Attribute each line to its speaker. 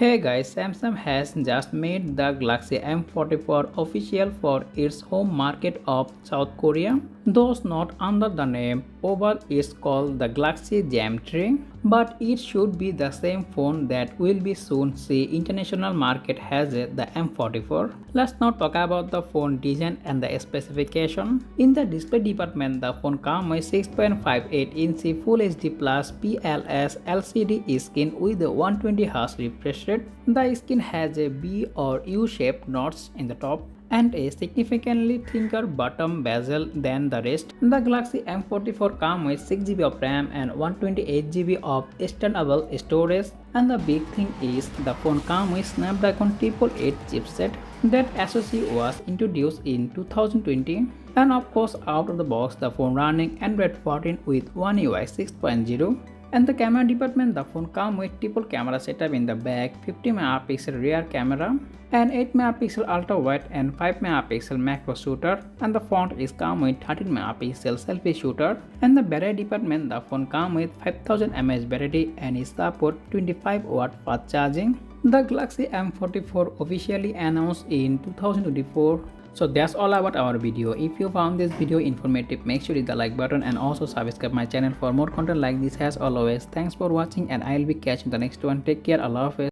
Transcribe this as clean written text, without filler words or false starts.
Speaker 1: Hey guys, Samsung has just made the Galaxy M44 official for its home market of South Korea. Though not under the name, over it's called the Galaxy M3, but it should be the same phone that will be soon see international market has it, the M44. Let's now talk about the phone design and the specification. In the display department, the phone comes with 6.58-inch Full HD Plus PLS LCD screen with a 120Hz refresh rate. The screen has a B or U-shaped notch in the top and a significantly thinner bottom bezel than the rest. The Galaxy M44 comes with 6GB of RAM and 128GB of external storage, and the big thing is the phone comes with Snapdragon 888 chipset. That SoC was introduced in 2020, and of course out of the box the phone running Android 14 with One UI 6.0. And the camera department, the phone comes with triple camera setup in the back, 50MP rear camera, and 8MP ultra wide and 5MP macro shooter, and the front is come with 13MP selfie shooter. And the battery department, the phone comes with 5000 mAh battery and is support 25W fast charging. The Galaxy M44 officially announced in 2024. So that's all about our video. If you found this video informative, make sure to hit the like button and also subscribe my channel for more content like this. As always, thanks for watching and I'll be catching the next one. Take care. Allah Hafiz.